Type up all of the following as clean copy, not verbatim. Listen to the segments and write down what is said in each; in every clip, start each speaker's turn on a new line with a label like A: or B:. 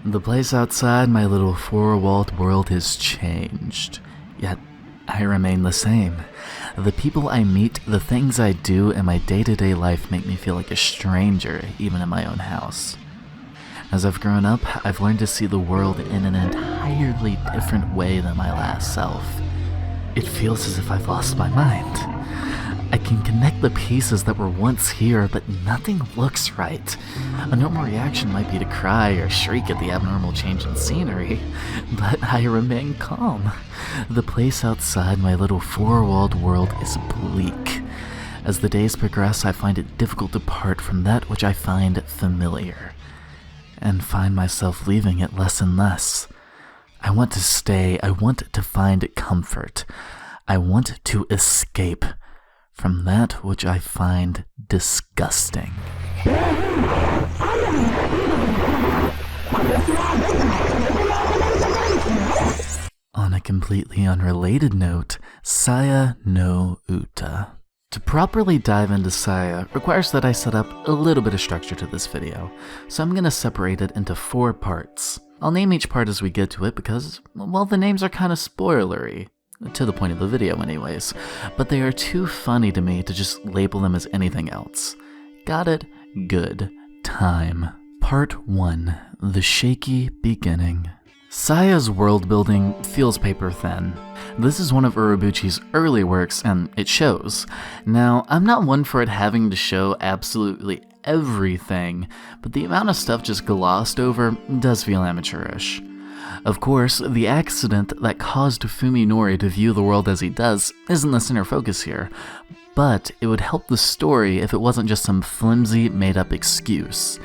A: The place outside my little four-walled world has changed, yet I remain the same. The people I meet, the things I do in my day-to-day life make me feel like a stranger, even in my own house. As I've grown up, I've learned to see the world in an entirely different way than my last self. It feels as if I've lost my mind. I can connect the pieces that were once here, but nothing looks right. A normal reaction might be to cry or shriek at the abnormal change in scenery, but I remain calm. The place outside my little four-walled world is bleak. As the days progress, I find it difficult to part from that which I find familiar, and find myself leaving it less and less. I want to stay. I want to find comfort. I want to escape from that which I find disgusting. On a completely unrelated note, Saya no Uta. To properly dive into Saya requires that I set up a little bit of structure to this video, so I'm going to separate it into 4 parts. I'll name each part as we get to it because, well, the names are kind of spoilery. To the point of the video anyways, but they are too funny to me to just label them as anything else. Got it? Good. Time. Part 1. The Shaky Beginning. Saya's world building feels paper thin. This is one of Urobuchi's early works, and it shows. Now, I'm not one for it having to show absolutely everything, but the amount of stuff just glossed over does feel amateurish. Of course, the accident that caused Fuminori to view the world as he does isn't the center focus here, but it would help the story if it wasn't just some flimsy, made-up excuse.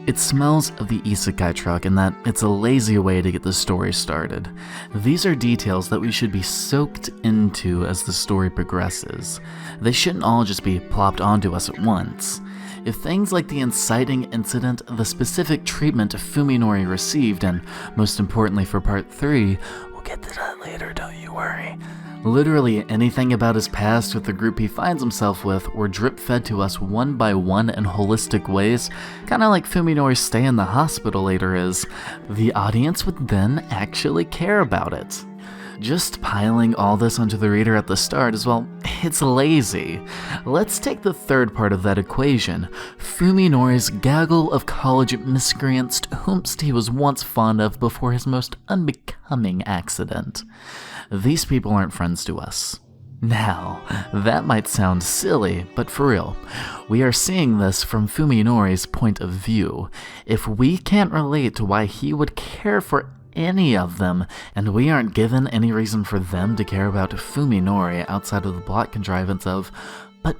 A: It smells of the isekai truck in that it's a lazy way to get the story started. These are details that we should be soaked into as the story progresses. They shouldn't all just be plopped onto us at once. If things like the inciting incident, the specific treatment Fuminori received, and most importantly for part 3, we'll get to that later, don't you worry. Literally anything about his past with the group he finds himself with were drip-fed to us one by one in holistic ways, kinda like Fuminori's stay in the hospital later is, the audience would then actually care about it. Just piling all this onto the reader at the start is, well, it's lazy. Let's take the third part of that equation, Fuminori's gaggle of college miscreants whomst he was once fond of before his most unbecoming accident. These people aren't friends to us. Now, that might sound silly, but for real, we are seeing this from Fuminori's point of view. If we can't relate to why he would care for any of them, and we aren't given any reason for them to care about Fuminori outside of the plot contrivance of, but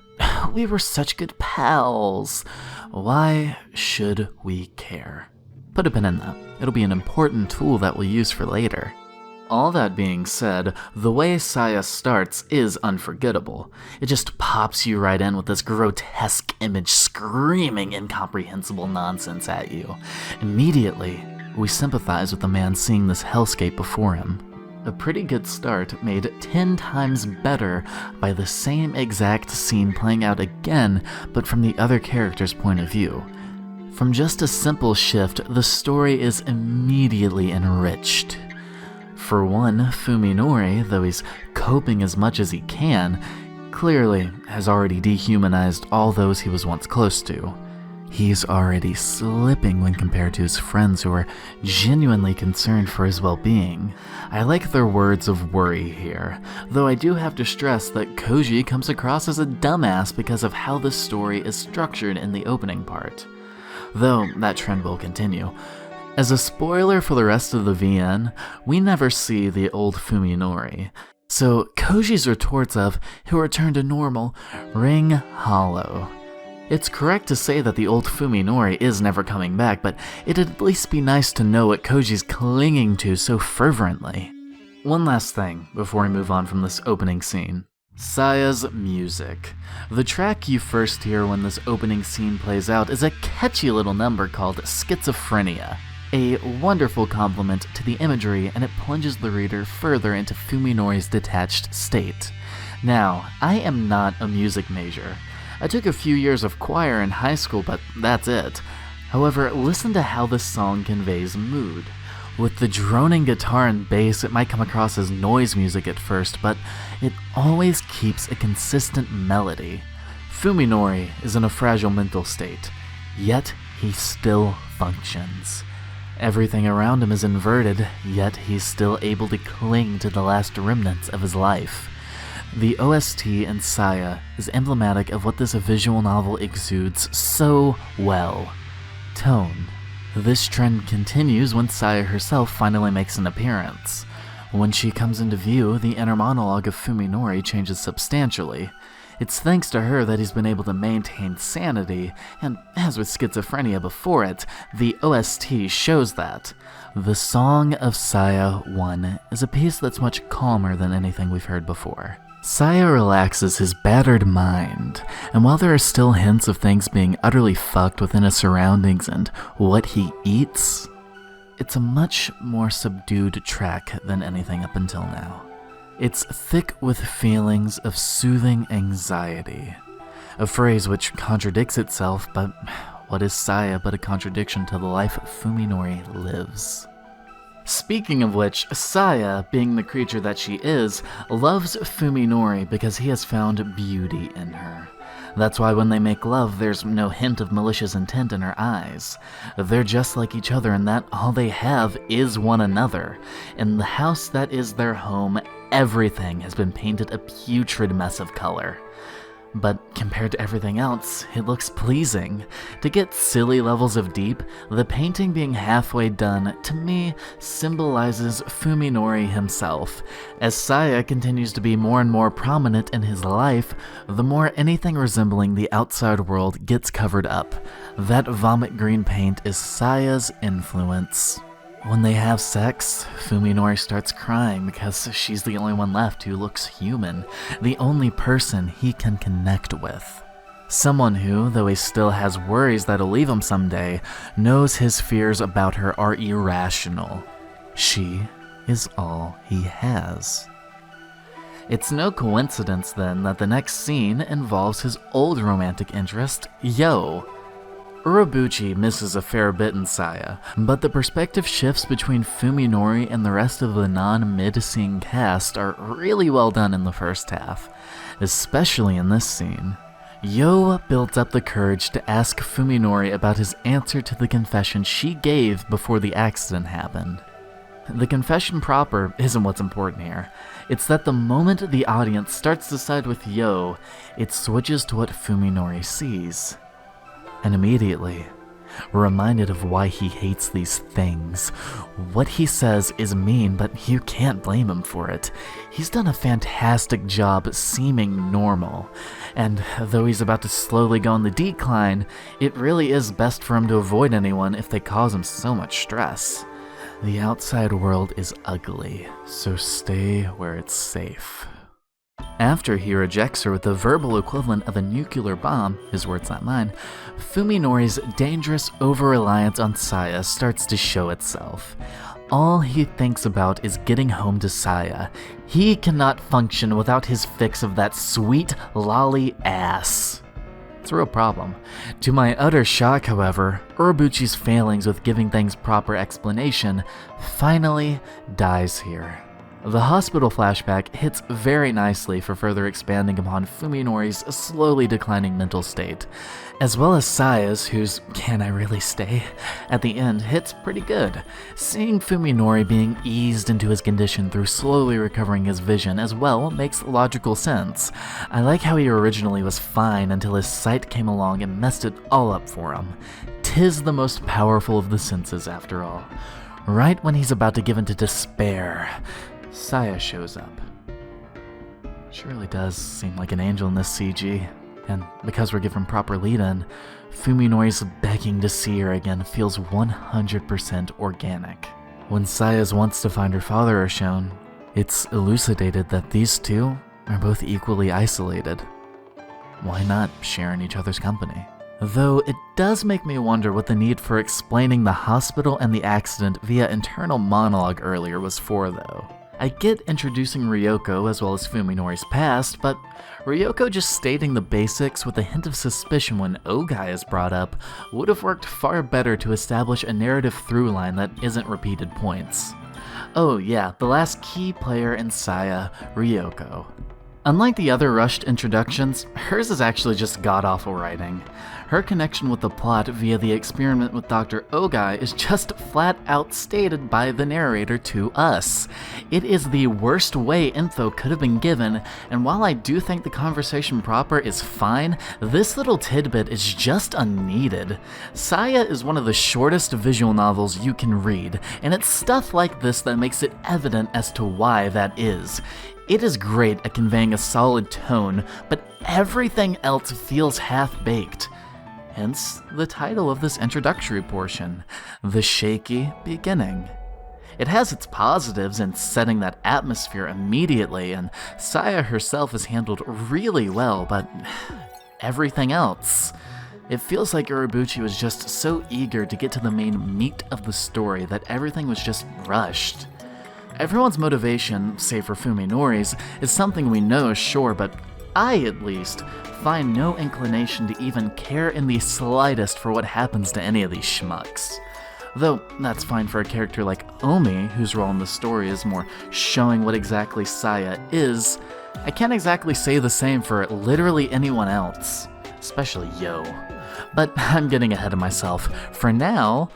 A: we were such good pals, why should we care? Put a pin in that. It'll be an important tool that we'll use for later. All that being said, the way Saya starts is unforgettable. It just pops you right in with this grotesque image screaming incomprehensible nonsense at you. Immediately, we sympathize with the man seeing this hellscape before him. A pretty good start made 10 times better by the same exact scene playing out again, but from the other character's point of view. From just a simple shift, the story is immediately enriched. For one, Fuminori, though he's coping as much as he can, clearly has already dehumanized all those he was once close to. He's already slipping when compared to his friends who are genuinely concerned for his well-being. I like their words of worry here, though I do have to stress that Koji comes across as a dumbass because of how the story is structured in the opening part. Though that trend will continue. As a spoiler for the rest of the VN, we never see the old Fuminori. So Koji's retorts of "he'll return to normal" ring hollow. It's correct to say that the old Fuminori is never coming back, but it'd at least be nice to know what Koji's clinging to so fervently. One last thing before we move on from this opening scene. Saya's music. The track you first hear when this opening scene plays out is a catchy little number called Schizophrenia. A wonderful compliment to the imagery, and it plunges the reader further into Fuminori's detached state. Now, I am not a music major. I took a few years of choir in high school, but that's it. However, listen to how this song conveys mood. With the droning guitar and bass, it might come across as noise music at first, but it always keeps a consistent melody. Fuminori is in a fragile mental state, yet he still functions. Everything around him is inverted, yet he's still able to cling to the last remnants of his life. The OST in Saya is emblematic of what this visual novel exudes so well. Tone. This trend continues when Saya herself finally makes an appearance. When she comes into view, the inner monologue of Fuminori changes substantially. It's thanks to her that he's been able to maintain sanity, and as with schizophrenia before it, the OST shows that. The Song of Saya 1 is a piece that's much calmer than anything we've heard before. Saya relaxes his battered mind, and while there are still hints of things being utterly fucked within his surroundings and what he eats, it's a much more subdued track than anything up until now. It's thick with feelings of soothing anxiety, a phrase which contradicts itself, but what is Saya but a contradiction to the life Fuminori lives? Speaking of which, Saya, being the creature that she is, loves Fuminori because he has found beauty in her. That's why when they make love, there's no hint of malicious intent in her eyes. They're just like each other in that all they have is one another. In the house that is their home, everything has been painted a putrid mess of color. But compared to everything else, it looks pleasing. To get silly levels of deep, the painting being halfway done, to me, symbolizes Fuminori himself. As Saya continues to be more and more prominent in his life, the more anything resembling the outside world gets covered up. That vomit green paint is Saya's influence. When they have sex, Fuminori starts crying because she's the only one left who looks human, the only person he can connect with. Someone who, though he still has worries that'll leave him someday, knows his fears about her are irrational. She is all he has. It's no coincidence then that the next scene involves his old romantic interest, Yo. Urobuchi misses a fair bit in Saya, but the perspective shifts between Fuminori and the rest of the non-mid-scene cast are really well done in the first half, especially in this scene. Yo builds up the courage to ask Fuminori about his answer to the confession she gave before the accident happened. The confession proper isn't what's important here. It's that the moment the audience starts to side with Yo, it switches to what Fuminori sees. And immediately, we're reminded of why he hates these things. What he says is mean, but you can't blame him for it. He's done a fantastic job seeming normal, and though he's about to slowly go on the decline, it really is best for him to avoid anyone if they cause him so much stress. The outside world is ugly, so stay where it's safe. After he rejects her with the verbal equivalent of a nuclear bomb, his words not mine, Fuminori's dangerous over-reliance on Saya starts to show itself. All he thinks about is getting home to Saya. He cannot function without his fix of that sweet lolly ass. It's a real problem. To my utter shock, however, Urobuchi's failings with giving things proper explanation finally dies here. The hospital flashback hits very nicely for further expanding upon Fuminori's slowly declining mental state, as well as Saya's, whose "can I really stay?" at the end hits pretty good. Seeing Fuminori being eased into his condition through slowly recovering his vision as well makes logical sense. I like how he originally was fine until his sight came along and messed it all up for him. 'Tis the most powerful of the senses after all. Right when he's about to give in to despair, Saya shows up. She really does seem like an angel in this CG, and because we're given proper lead-in, Fuminori's begging to see her again feels 100% organic. When Saya's wants to find her father are shown, it's elucidated that these two are both equally isolated. Why not share in each other's company? Though it does make me wonder what the need for explaining the hospital and the accident via internal monologue earlier was for, though. I get introducing Ryoko as well as Fuminori's past, but Ryoko just stating the basics with a hint of suspicion when Ogai is brought up would have worked far better to establish a narrative through line that isn't repeated points. Oh yeah, the last key player in Saya, Ryoko. Unlike the other rushed introductions, hers is actually just god-awful writing. Her connection with the plot via the experiment with Dr. Ogai is just flat out stated by the narrator to us. It is the worst way info could have been given, and while I do think the conversation proper is fine, this little tidbit is just unneeded. Saya is one of the shortest visual novels you can read, and it's stuff like this that makes it evident as to why that is. It is great at conveying a solid tone, but everything else feels half-baked. Hence the title of this introductory portion, The Shaky Beginning. It has its positives in setting that atmosphere immediately, and Saya herself is handled really well, but everything else. It feels like Urobuchi was just so eager to get to the main meat of the story that everything was just rushed. Everyone's motivation, save for Fuminori's, is something we know, sure, but I, at least, find no inclination to even care in the slightest for what happens to any of these schmucks. Though, that's fine for a character like Omi, whose role in the story is more showing what exactly Saya is. I can't exactly say the same for literally anyone else, especially Yo. But I'm getting ahead of myself. For now,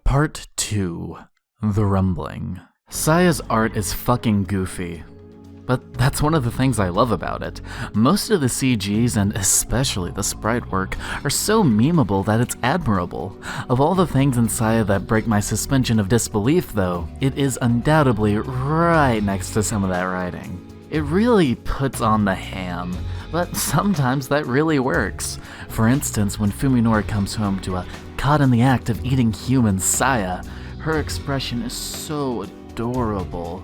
A: Part 2, The Rumbling. Saya's art is fucking goofy, but that's one of the things I love about it. Most of the CGs, and especially the sprite work, are so memeable that it's admirable. Of all the things in Saya that break my suspension of disbelief though, it is undoubtedly right next to some of that writing. It really puts on the ham, but sometimes that really works. For instance, when Fuminori comes home to a caught in the act of eating human Saya, her expression is so adorable.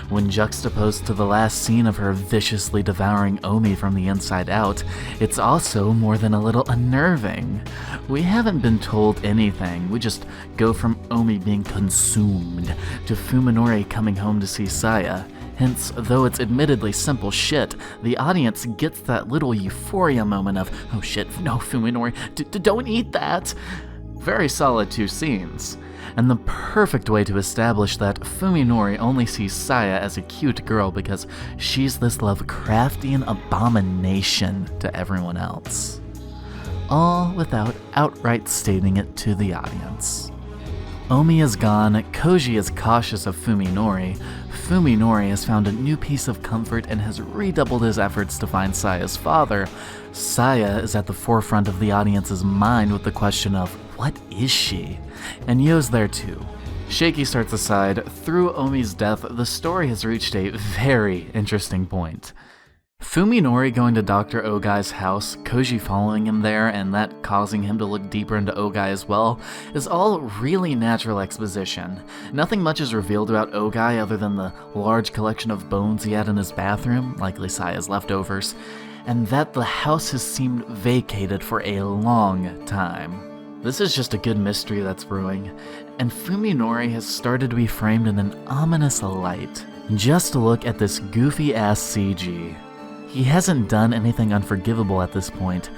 A: When juxtaposed to the last scene of her viciously devouring Omi from the inside out, it's also more than a little unnerving. We haven't been told anything, we just go from Omi being consumed to Fuminori coming home to see Saya. Hence, though it's admittedly simple shit, the audience gets that little euphoria moment of, oh shit, no Fuminori, don't eat that! Very solid 2 scenes. And the perfect way to establish that Fuminori only sees Saya as a cute girl because she's this Lovecraftian abomination to everyone else. All without outright stating it to the audience. Omi is gone, Koji is cautious of Fuminori. Fuminori has found a new piece of comfort and has redoubled his efforts to find Saya's father. Saya is at the forefront of the audience's mind with the question of, what is she? And Yo's there too. Shaky starts aside, through Omi's death, the story has reached a very interesting point. Fuminori going to Dr. Ogai's house, Koji following him there, and that causing him to look deeper into Ogai as well, is all really natural exposition. Nothing much is revealed about Ogai other than the large collection of bones he had in his bathroom, likely Saya's leftovers, and that the house has seemed vacated for a long time. This is just a good mystery that's brewing, and Fuminori has started to be framed in an ominous light. Just look at this goofy-ass CG. He hasn't done anything unforgivable at this point,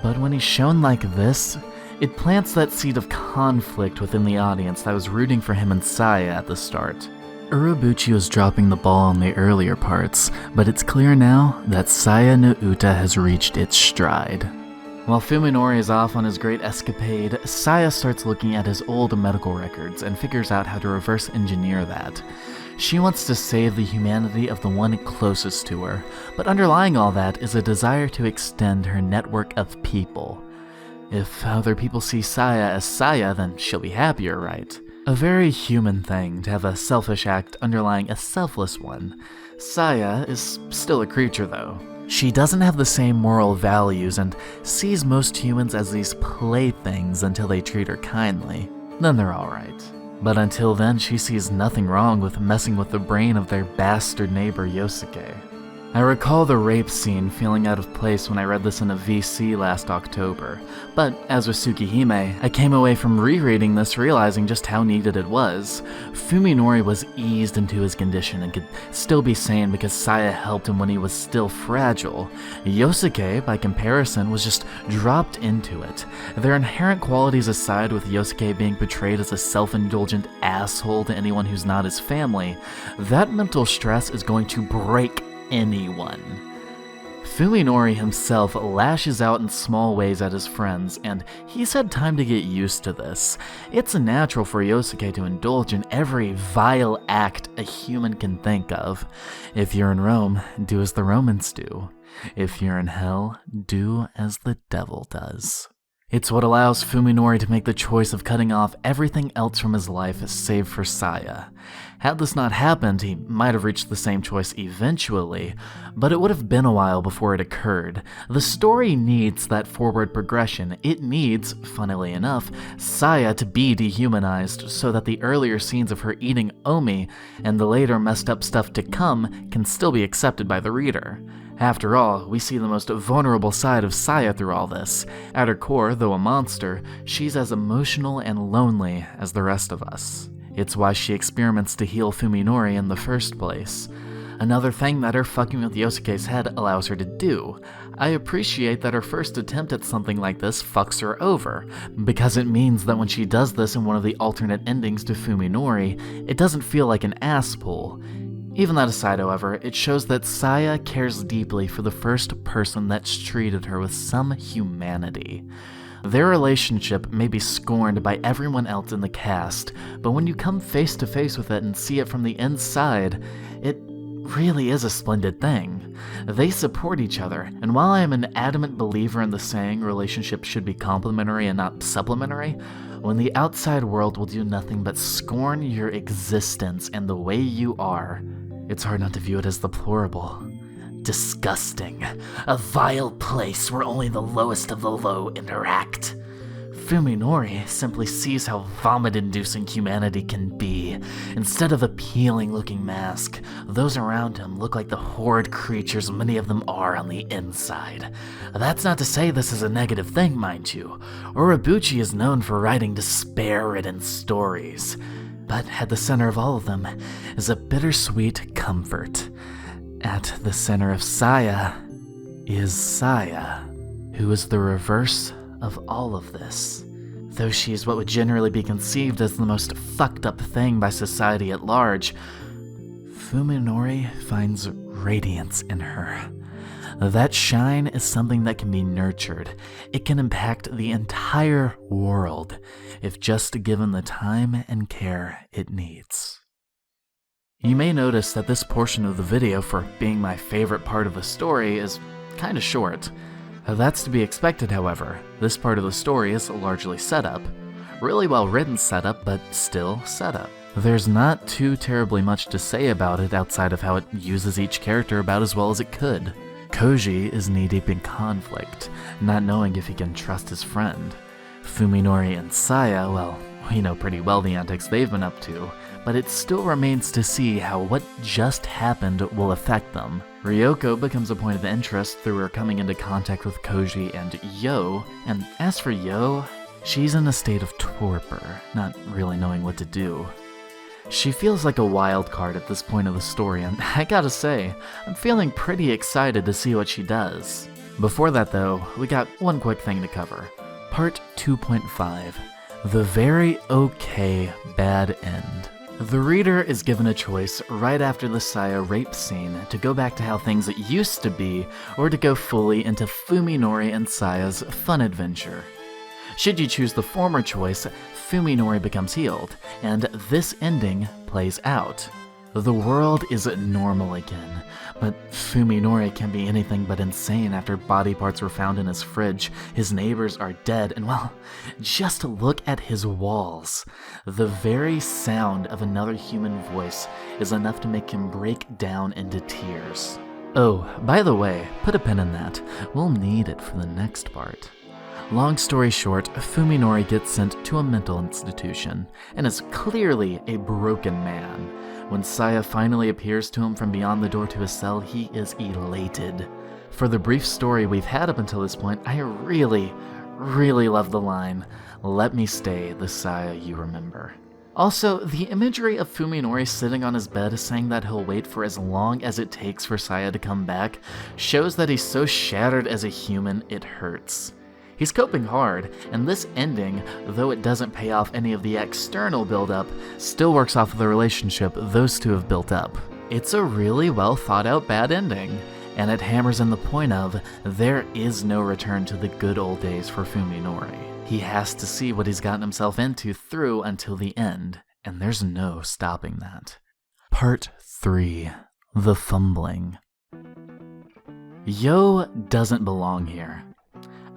A: but when he's shown like this, it plants that seed of conflict within the audience that was rooting for him and Saya at the start. Urobuchi was dropping the ball on the earlier parts, but it's clear now that Saya no Uta has reached its stride. While Fuminori is off on his great escapade, Saya starts looking at his old medical records and figures out how to reverse engineer that. She wants to save the humanity of the one closest to her, but underlying all that is a desire to extend her network of people. If other people see Saya as Saya, then she'll be happier, right? A very human thing to have a selfish act underlying a selfless one. Saya is still a creature, though. She doesn't have the same moral values and sees most humans as these playthings until they treat her kindly. Then they're alright. But until then, she sees nothing wrong with messing with the brain of their bastard neighbor Yosuke. I recall the rape scene feeling out of place when I read this in a VC last October, but as with Tsukihime, I came away from rereading this realizing just how needed it was. Fuminori was eased into his condition and could still be sane because Saya helped him when he was still fragile. Yosuke, by comparison, was just dropped into it. Their inherent qualities aside, with Yosuke being portrayed as a self-indulgent asshole to anyone who's not his family, that mental stress is going to break anyone. Fuminori himself lashes out in small ways at his friends, and he's had time to get used to this. It's natural for Yosuke to indulge in every vile act a human can think of. If you're in Rome, do as the Romans do. If you're in hell, do as the devil does. It's what allows Fuminori to make the choice of cutting off everything else from his life save for Saya. Had this not happened, he might have reached the same choice eventually, but it would have been a while before it occurred. The story needs that forward progression. It needs, funnily enough, Saya to be dehumanized so that the earlier scenes of her eating Omi and the later messed up stuff to come can still be accepted by the reader. After all, we see the most vulnerable side of Saya through all this. At her core, though a monster, she's as emotional and lonely as the rest of us. It's why she experiments to heal Fuminori in the first place. Another thing that her fucking with Yosuke's head allows her to do. I appreciate that her first attempt at something like this fucks her over, because it means that when she does this in one of the alternate endings to Fuminori, it doesn't feel like an ass pull. Even that aside, however, it shows that Saya cares deeply for the first person that's treated her with some humanity. Their relationship may be scorned by everyone else in the cast, but when you come face to face with it and see it from the inside, it really is a splendid thing. They support each other, and while I am an adamant believer in the saying relationships should be complementary and not supplementary, when the outside world will do nothing but scorn your existence and the way you are, it's hard not to view it as deplorable. Disgusting. A vile place where only the lowest of the low interact. Fuminori simply sees how vomit-inducing humanity can be. Instead of a appealing-looking mask, those around him look like the horrid creatures many of them are on the inside. That's not to say this is a negative thing, mind you. Urobuchi is known for writing despair-ridden stories. But at the center of all of them is a bittersweet comfort. At the center of Saya is Saya, who is the reverse of all of this. Though she is what would generally be conceived as the most fucked up thing by society at large, Fuminori finds radiance in her. That shine is something that can be nurtured. It can impact the entire world if just given the time and care it needs. You may notice that this portion of the video, for being my favorite part of the story, is kinda short. That's to be expected, however. This part of the story is largely setup. Really well written setup, but still setup. There's not too terribly much to say about it outside of how it uses each character about as well as it could. Koji is knee-deep in conflict, not knowing if he can trust his friend. Fuminori and Saya, well, we know pretty well the antics they've been up to, but it still remains to see how what just happened will affect them. Ryoko becomes a point of interest through her coming into contact with Koji and Yo, and as for Yo, she's in a state of torpor, not really knowing what to do. She feels like a wild card at this point of the story, and I gotta say, I'm feeling pretty excited to see what she does. Before that though, we got one quick thing to cover. Part 2.5, The Very Okay Bad End. The reader is given a choice right after the Saya rape scene to go back to how things used to be, or to go fully into Fuminori and Saya's fun adventure. Should you choose the former choice, Fuminori becomes healed, and this ending plays out. The world is normal again, but Fuminori can be anything but insane after body parts were found in his fridge, his neighbors are dead, and well, just look at his walls. The very sound of another human voice is enough to make him break down into tears. Oh, by the way, put a pin in that. We'll need it for the next part. Long story short, Fuminori gets sent to a mental institution and is clearly a broken man. When Saya finally appears to him from beyond the door to his cell, he is elated. For the brief story we've had up until this point, I really love the line, "Let me stay the Saya you remember." Also, the imagery of Fuminori sitting on his bed saying that he'll wait for as long as it takes for Saya to come back shows that he's so shattered as a human it hurts. He's coping hard, and this ending, though it doesn't pay off any of the external build-up, still works off of the relationship those two have built up. It's a really well thought out bad ending, and it hammers in the point of there is no return to the good old days for Fuminori. He has to see what he's gotten himself into through until the end, and there's no stopping that. Part 3. The Fumbling. Yo doesn't belong here.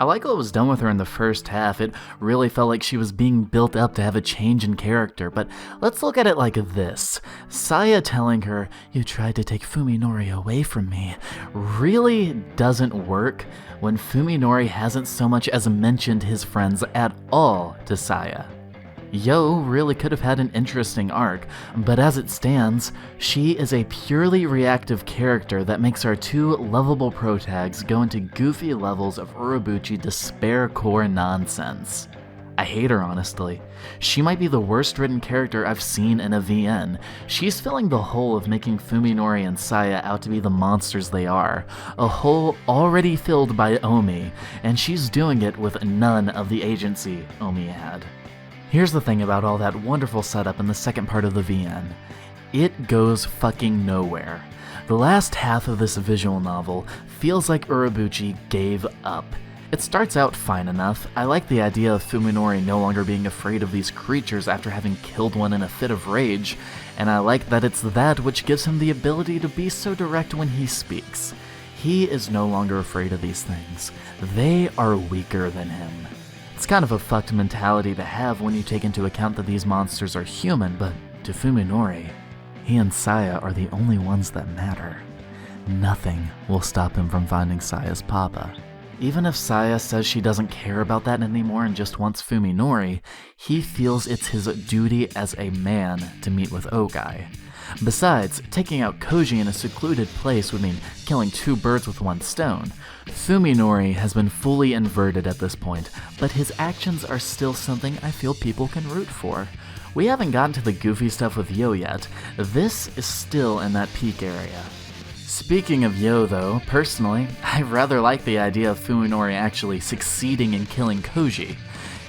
A: I like what was done with her in the first half. It really felt like she was being built up to have a change in character, but let's look at it like this. Saya telling her, "You tried to take Fuminori away from me," really doesn't work when Fuminori hasn't so much as mentioned his friends at all to Saya. Yo really could have had an interesting arc, but as it stands, she is a purely reactive character that makes our two lovable protags go into goofy levels of Urobuchi despair core nonsense. I hate her, honestly. She might be the worst written character I've seen in a VN. She's filling the hole of making Fuminori and Saya out to be the monsters they are, a hole already filled by Omi, and she's doing it with none of the agency Omi had. Here's the thing about all that wonderful setup in the second part of the VN. It goes fucking nowhere. The last half of this visual novel feels like Urobuchi gave up. It starts out fine enough. I like the idea of Fuminori no longer being afraid of these creatures after having killed one in a fit of rage, and I like that it's that which gives him the ability to be so direct when he speaks. He is no longer afraid of these things. They are weaker than him. It's kind of a fucked mentality to have when you take into account that these monsters are human, but to Fuminori, he and Saya are the only ones that matter. Nothing will stop him from finding Saya's papa. Even if Saya says she doesn't care about that anymore and just wants Fuminori, he feels it's his duty as a man to meet with Ogai. Besides, taking out Koji in a secluded place would mean killing two birds with one stone. Fuminori has been fully inverted at this point, but his actions are still something I feel people can root for. We haven't gotten to the goofy stuff with Yo yet. This is still in that peak area. Speaking of Yo though, personally, I rather like the idea of Fuminori actually succeeding in killing Koji.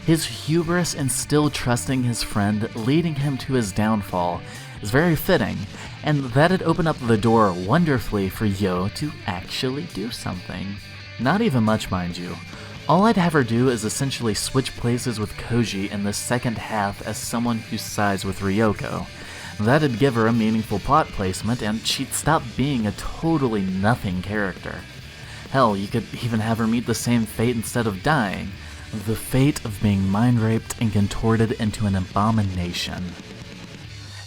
A: His hubris in still trusting his friend, leading him to his downfall, is very fitting, and that'd open up the door wonderfully for Yo to actually do something. Not even much, mind you. All I'd have her do is essentially switch places with Koji in the second half as someone who sides with Ryoko. That'd give her a meaningful plot placement, and she'd stop being a totally nothing character. Hell, you could even have her meet the same fate instead of dying. The fate of being mind-raped and contorted into an abomination.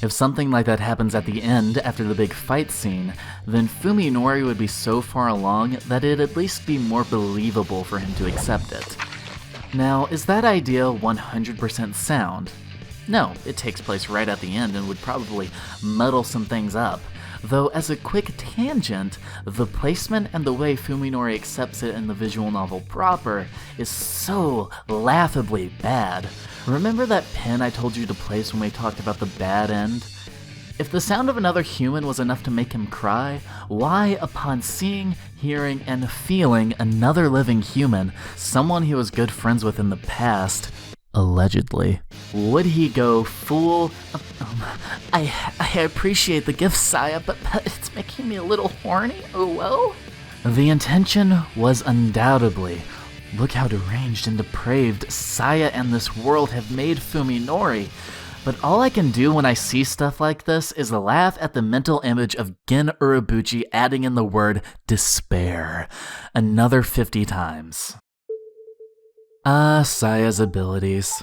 A: If something like that happens at the end after the big fight scene, then Fuminori would be so far along that it'd at least be more believable for him to accept it. Now, is that idea 100% sound? No, it takes place right at the end and would probably muddle some things up. Though as a quick tangent, the placement and the way Fuminori accepts it in the visual novel proper is so laughably bad. Remember that pin I told you to place when we talked about the bad end? If the sound of another human was enough to make him cry, why, upon seeing, hearing, and feeling another living human, someone he was good friends with in the past, allegedly, would he go full, I appreciate the gift, Saya, but it's making me a little horny, oh well? The intention was undoubtedly, look how deranged and depraved Saya and this world have made Fuminori. But all I can do when I see stuff like this is laugh at the mental image of Gen Urobuchi adding in the word despair another 50 times. Saya's abilities.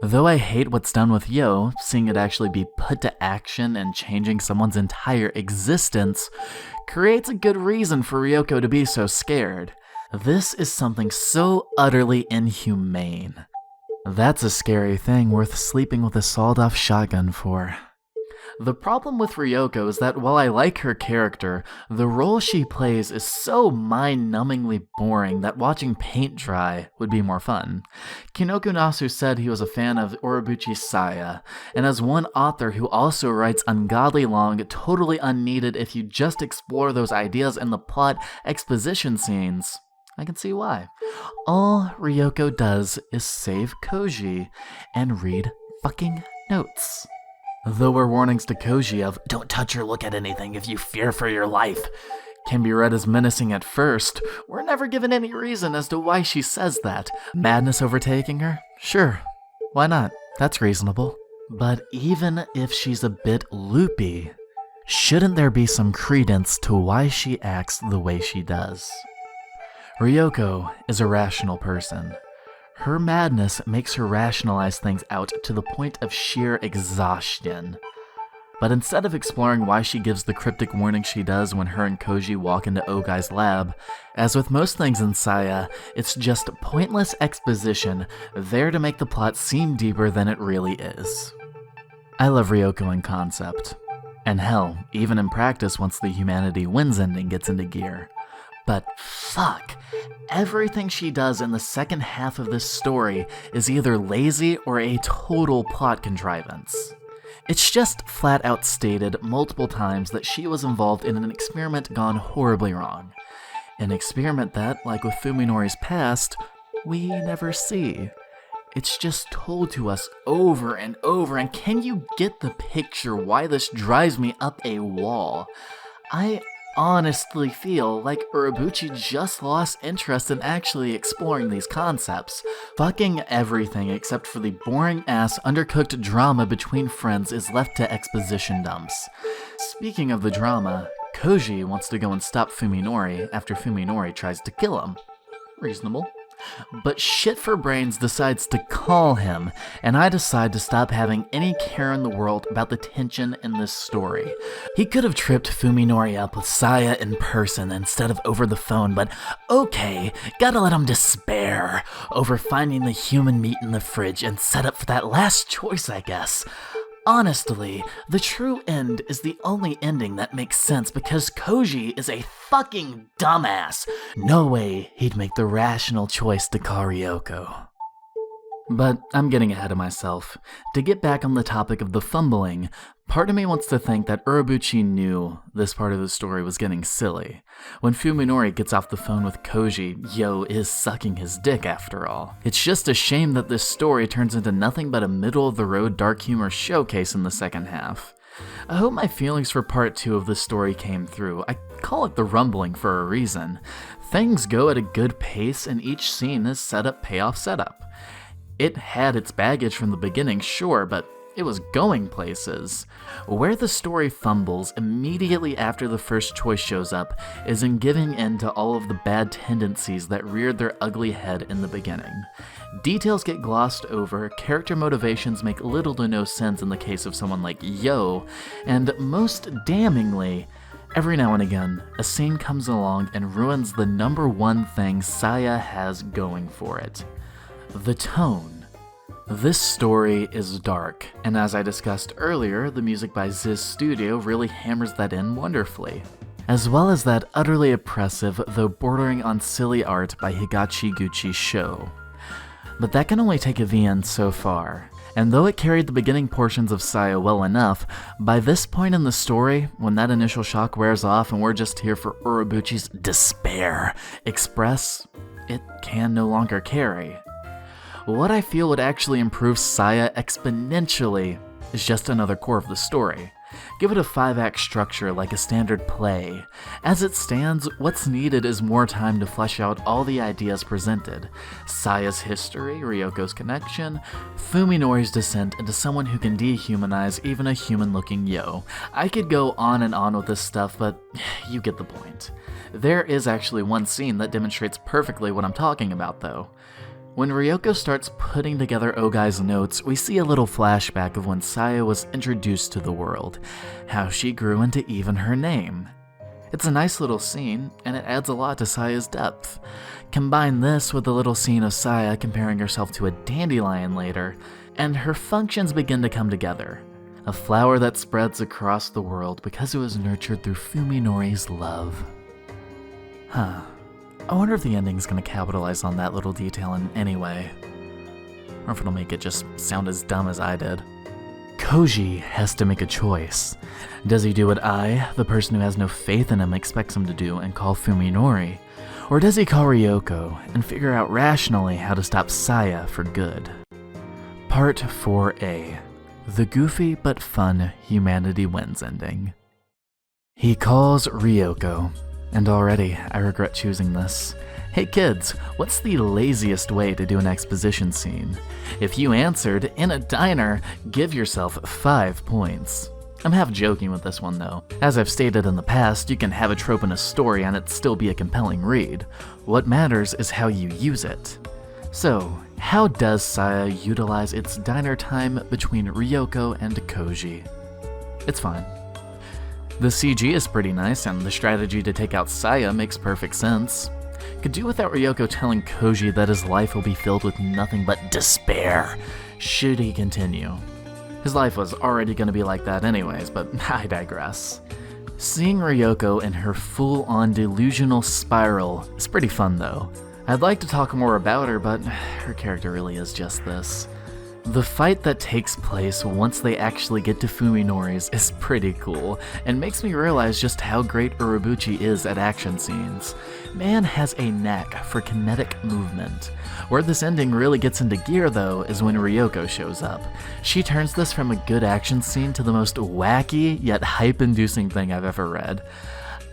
A: Though I hate what's done with Yo, seeing it actually be put to action and changing someone's entire existence creates a good reason for Ryoko to be so scared. This is something so utterly inhumane. That's a scary thing worth sleeping with a sawed-off shotgun for. The problem with Ryoko is that while I like her character, the role she plays is so mind-numbingly boring that watching paint dry would be more fun. Kinoku Nasu said he was a fan of Urobuchi's Saya, and as one author who also writes ungodly long, totally unneeded if you just explore those ideas in the plot exposition scenes, I can see why. All Ryoko does is save Koji and read fucking notes. Though her warnings to Koji of, "Don't touch or look at anything if you fear for your life," can be read as menacing at first, we're never given any reason as to why she says that. Madness overtaking her? Sure. Why not? That's reasonable. But even if she's a bit loopy, shouldn't there be some credence to why she acts the way she does? Ryoko is a rational person. Her madness makes her rationalize things out to the point of sheer exhaustion. But instead of exploring why she gives the cryptic warning she does when her and Koji walk into Ogai's lab, as with most things in Saya, it's just pointless exposition there to make the plot seem deeper than it really is. I love Ryoko in concept, and hell, even in practice once the humanity wins ending gets into gear. But fuck, everything she does in the second half of this story is either lazy or a total plot contrivance. It's just flat out stated multiple times that she was involved in an experiment gone horribly wrong. An experiment that, like with Fuminori's past, we never see. It's just told to us over and over, and can you get the picture why this drives me up a wall? I honestly feel like Urobuchi just lost interest in actually exploring these concepts. Fucking everything except for the boring-ass, undercooked drama between friends is left to exposition dumps. Speaking of the drama, Koji wants to go and stop Fuminori after Fuminori tries to kill him. Reasonable. But Shit for Brains decides to call him, and I decide to stop having any care in the world about the tension in this story. He could have tripped Fuminori up with Saya in person instead of over the phone, but okay, gotta let him despair over finding the human meat in the fridge and set up for that last choice, I guess. Honestly, the true end is the only ending that makes sense because Koji is a fucking dumbass. No way he'd make the rational choice to call Ryoko. But I'm getting ahead of myself. To get back on the topic of the fumbling, part of me wants to think that Urobuchi knew this part of the story was getting silly. When Fuminori gets off the phone with Koji, Yo is sucking his dick after all. It's just a shame that this story turns into nothing but a middle-of-the-road dark humor showcase in the second half. I hope my feelings for part 2 of this story came through. I call it the rumbling for a reason. Things go at a good pace and each scene is setup, payoff, setup. It had its baggage from the beginning, sure, but it was going places. Where the story fumbles immediately after the first choice shows up is in giving in to all of the bad tendencies that reared their ugly head in the beginning. Details get glossed over, character motivations make little to no sense in the case of someone like Yo, and most damningly, every now and again, a scene comes along and ruins the number one thing Saya has going for it: the tone. This story is dark, and as I discussed earlier, the music by Ziz Studio really hammers that in wonderfully, as well as that utterly oppressive, though bordering on silly art by Higashiguchi Sho. But that can only take a VN so far, and though it carried the beginning portions of Saya well enough, by this point in the story, when that initial shock wears off and we're just here for Urobuchi's despair express, it can no longer carry. What I feel would actually improve Saya exponentially is just another core of the story. Give it a 5-act structure like a standard play. As it stands, what's needed is more time to flesh out all the ideas presented. Saya's history, Ryoko's connection, Fuminori's descent into someone who can dehumanize even a human-looking Yo. I could go on and on with this stuff, but you get the point. There is actually one scene that demonstrates perfectly what I'm talking about, though. When Ryoko starts putting together Ogai's notes, we see a little flashback of when Saya was introduced to the world, how she grew into even her name. It's a nice little scene, and it adds a lot to Saya's depth. Combine this with a little scene of Saya comparing herself to a dandelion later, and her functions begin to come together. A flower that spreads across the world because it was nurtured through Fuminori's love. Huh. I wonder if the ending's gonna capitalize on that little detail in any way. Or if it'll make it just sound as dumb as I did. Koji has to make a choice. Does he do what I, the person who has no faith in him, expects him to do and call Fuminori? Or does he call Ryoko and figure out rationally how to stop Saya for good? Part 4A. The goofy but fun Humanity Wins ending. He calls Ryoko, and already I regret choosing this. Hey kids, what's the laziest way to do an exposition scene? If you answered, in a diner, give yourself 5 points. I'm half joking with this one though. As I've stated in the past, you can have a trope in a story and it still be a compelling read. What matters is how you use it. So, how does Saya utilize its diner time between Ryoko and Koji? It's fine. The CG is pretty nice and the strategy to take out Saya makes perfect sense. Could do without Ryoko telling Koji that his life will be filled with nothing but despair, should he continue. His life was already going to be like that anyways, but I digress. Seeing Ryoko in her full-on delusional spiral is pretty fun though. I'd like to talk more about her, but her character really is just this. The fight that takes place once they actually get to Fuminori's is pretty cool, and makes me realize just how great Urobuchi is at action scenes. Man has a knack for kinetic movement. Where this ending really gets into gear though is when Ryoko shows up. She turns this from a good action scene to the most wacky yet hype-inducing thing I've ever read.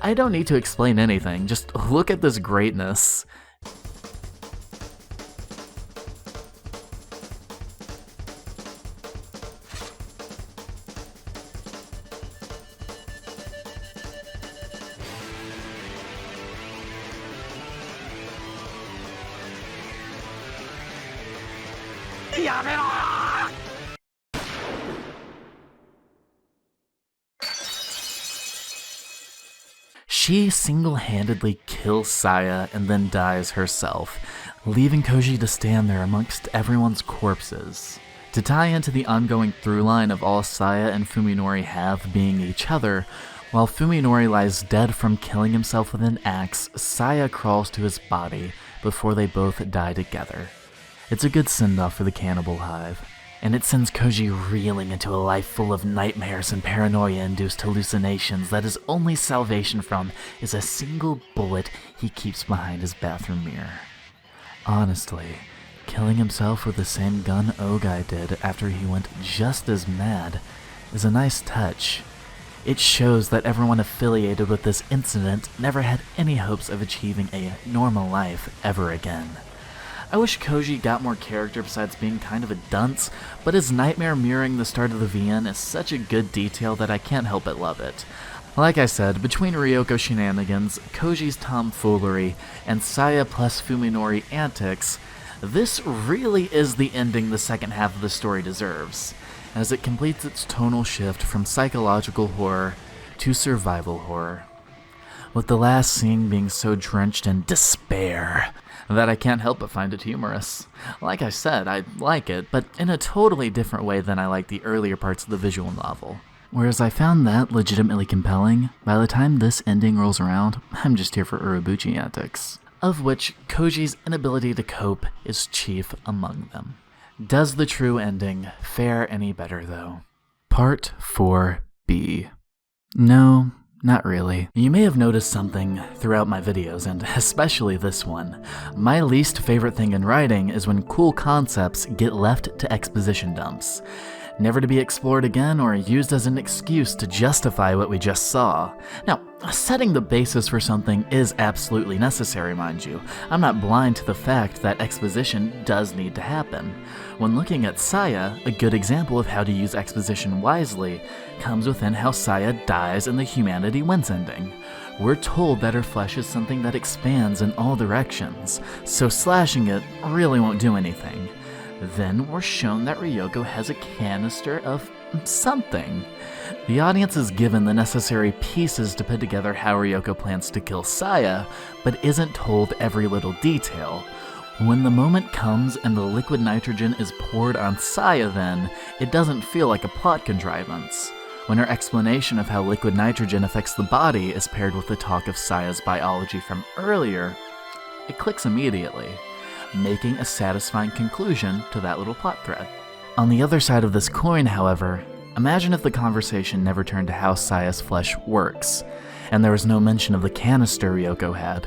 A: I don't need to explain anything, just look at this greatness. She single-handedly kills Saya and then dies herself, leaving Koji to stand there amongst everyone's corpses. To tie into the ongoing through-line of all Saya and Fuminori have being each other, while Fuminori lies dead from killing himself with an axe, Saya crawls to his body before they both die together. It's a good send-off for the cannibal hive, and it sends Koji reeling into a life full of nightmares and paranoia-induced hallucinations that his only salvation from is a single bullet he keeps behind his bathroom mirror. Honestly, killing himself with the same gun Ogai did after he went just as mad is a nice touch. It shows that everyone affiliated with this incident never had any hopes of achieving a normal life ever again. I wish Koji got more character besides being kind of a dunce, but his nightmare mirroring the start of the VN is such a good detail that I can't help but love it. Like I said, between Ryoko shenanigans, Koji's tomfoolery, and Saya plus Fuminori antics, this really is the ending the second half of the story deserves, as it completes its tonal shift from psychological horror to survival horror. With the last scene being so drenched in despair that I can't help but find it humorous. Like I said, I like it, but in a totally different way than I like the earlier parts of the visual novel. Whereas I found that legitimately compelling, by the time this ending rolls around, I'm just here for Urobuchi antics, of which Koji's inability to cope is chief among them. Does the true ending fare any better though? Part 4B. No, not really. You may have noticed something throughout my videos, and especially this one. My least favorite thing in writing is when cool concepts get left to exposition dumps, never to be explored again or used as an excuse to justify what we just saw. Now, setting the basis for something is absolutely necessary, mind you. I'm not blind to the fact that exposition does need to happen. When looking at Saya, a good example of how to use exposition wisely comes within how Saya dies in the Humanity Wins ending. We're told that her flesh is something that expands in all directions, so slashing it really won't do anything. Then we're shown that Ryoko has a canister of something. The audience is given the necessary pieces to put together how Ryoko plans to kill Saya, but isn't told every little detail. When the moment comes and the liquid nitrogen is poured on Saya then, it doesn't feel like a plot contrivance. When her explanation of how liquid nitrogen affects the body is paired with the talk of Saya's biology from earlier, it clicks immediately, making a satisfying conclusion to that little plot thread. On the other side of this coin, however, imagine if the conversation never turned to how Saya's flesh works, and there was no mention of the canister Ryoko had.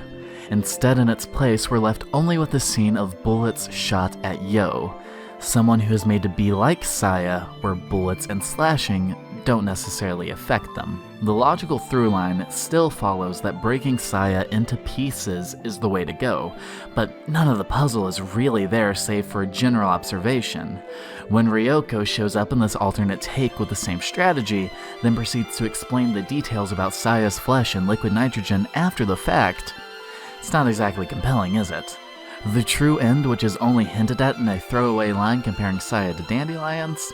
A: Instead, in its place, we're left only with the scene of bullets shot at Yo, someone who is made to be like Saya, where bullets and slashing don't necessarily affect them. The logical through line still follows that breaking Saya into pieces is the way to go, but none of the puzzle is really there save for a general observation. When Ryoko shows up in this alternate take with the same strategy, then proceeds to explain the details about Saya's flesh and liquid nitrogen after the fact, it's not exactly compelling, is it? The true end, which is only hinted at in a throwaway line comparing Saya to dandelions,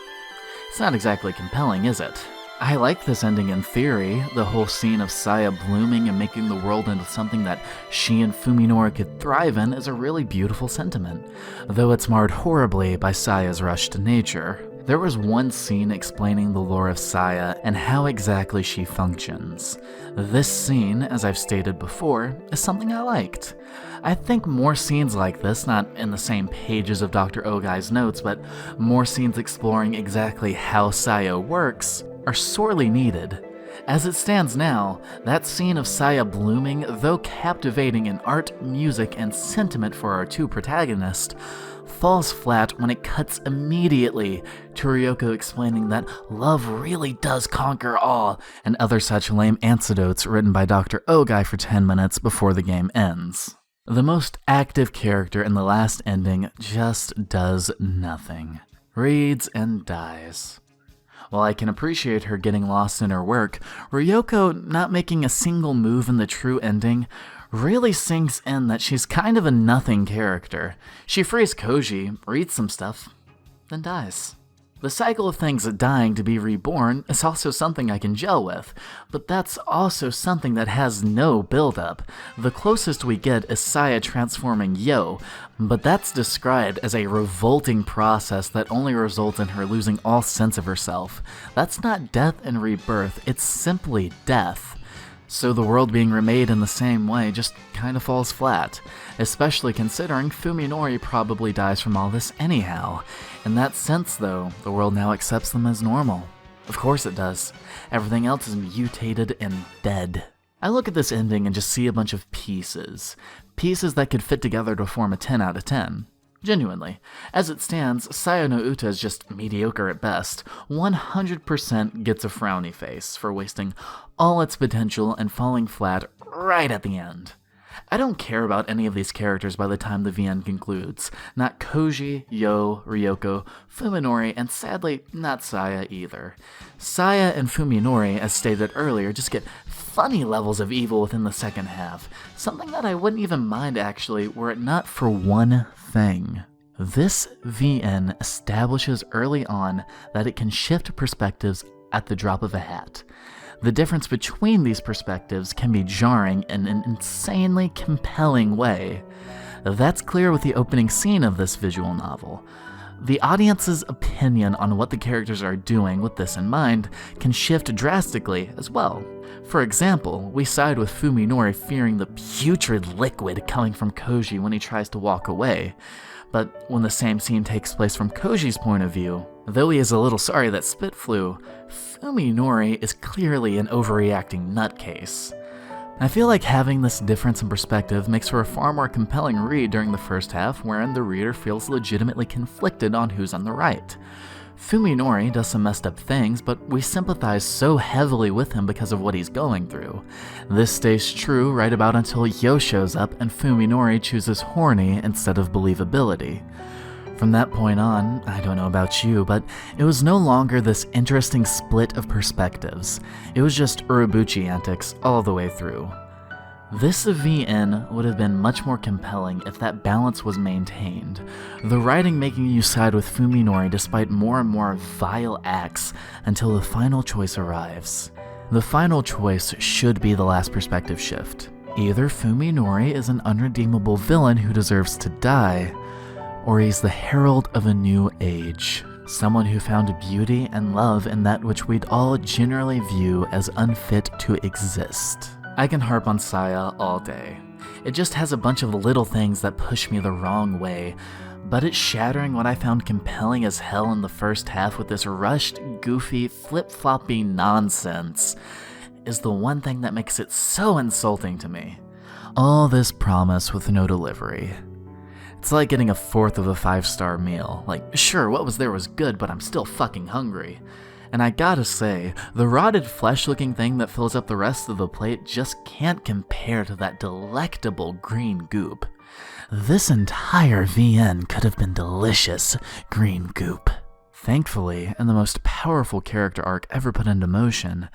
A: it's not exactly compelling, is it? I like this ending in theory. The whole scene of Saya blooming and making the world into something that she and Fuminori could thrive in is a really beautiful sentiment, though it's marred horribly by Saya's rush to nature. There was one scene explaining the lore of Saya and how exactly she functions. This scene, as I've stated before, is something I liked. I think more scenes like this, not in the same pages of Dr. Ogai's notes, but more scenes exploring exactly how Saya works, are sorely needed. As it stands now, that scene of Saya blooming, though captivating in art, music, and sentiment for our two protagonists, falls flat when it cuts immediately to Ryoko explaining that love really does conquer all, and other such lame anecdotes written by Dr. Ogai for 10 minutes before the game ends. The most active character in the last ending just does nothing. Reads and dies. While I can appreciate her getting lost in her work, Ryoko not making a single move in the true ending really sinks in that she's kind of a nothing character. She frees Koji, reads some stuff, then dies. The cycle of things dying to be reborn is also something I can gel with, but that's also something that has no build-up. The closest we get is Saya transforming Yo, but that's described as a revolting process that only results in her losing all sense of herself. That's not death and rebirth, it's simply death. So the world being remade in the same way just kind of falls flat, especially considering Fuminori probably dies from all this anyhow. In that sense though, the world now accepts them as normal. Of course it does. Everything else is mutated and dead. I look at this ending and just see a bunch of pieces. Pieces that could fit together to form a 10 out of 10. Genuinely. As it stands, Saya no Uta is just mediocre at best. 100% gets a frowny face for wasting all its potential and falling flat right at the end. I don't care about any of these characters by the time the VN concludes. Not Koji, Yo, Ryoko, Fuminori, and sadly, not Saya either. Saya and Fuminori, as stated earlier, just get funny levels of evil within the second half. Something that I wouldn't even mind actually, were it not for one thing. This VN establishes early on that it can shift perspectives at the drop of a hat. The difference between these perspectives can be jarring in an insanely compelling way. That's clear with the opening scene of this visual novel. The audience's opinion on what the characters are doing with this in mind can shift drastically as well. For example, we side with Fuminori fearing the putrid liquid coming from Koji when he tries to walk away. But when the same scene takes place from Koji's point of view, though he is a little sorry that spit flew, Fuminori is clearly an overreacting nutcase. I feel like having this difference in perspective makes for a far more compelling read during the first half, wherein the reader feels legitimately conflicted on who's on the right. Fuminori does some messed up things, but we sympathize so heavily with him because of what he's going through. This stays true right about until Yo shows up and Fuminori chooses horny instead of believability. From that point on, I don't know about you, but it was no longer this interesting split of perspectives. It was just Urobuchi antics all the way through. This VN would have been much more compelling if that balance was maintained, the writing making you side with Fuminori despite more and more vile acts until the final choice arrives. The final choice should be the last perspective shift. Either Fuminori is an unredeemable villain who deserves to die, or he's the herald of a new age. Someone who found beauty and love in that which we'd all generally view as unfit to exist. I can harp on Saya all day. It just has a bunch of little things that push me the wrong way, but it's shattering what I found compelling as hell in the first half with this rushed, goofy, flip-floppy nonsense is the one thing that makes it so insulting to me. All this promise with no delivery. It's like getting a fourth of a 5-star meal. Like, sure, what was there was good, but I'm still fucking hungry. And I gotta say, the rotted flesh-looking thing that fills up the rest of the plate just can't compare to that delectable green goop. This entire VN could have been delicious green goop. Thankfully, in the most powerful character arc ever put into motion,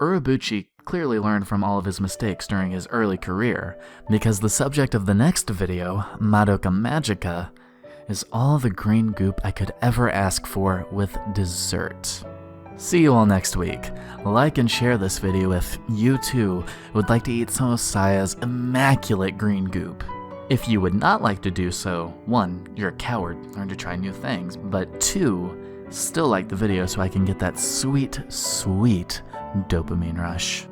A: Urobuchi clearly learned from all of his mistakes during his early career, because the subject of the next video, Madoka Magica, is all the green goop I could ever ask for with dessert. See you all next week. Like and share this video if you too would like to eat some of Saya's immaculate green goop. If you would not like to do so, 1, you're a coward, learn to try new things, but 2, still like the video so I can get that sweet, sweet dopamine rush.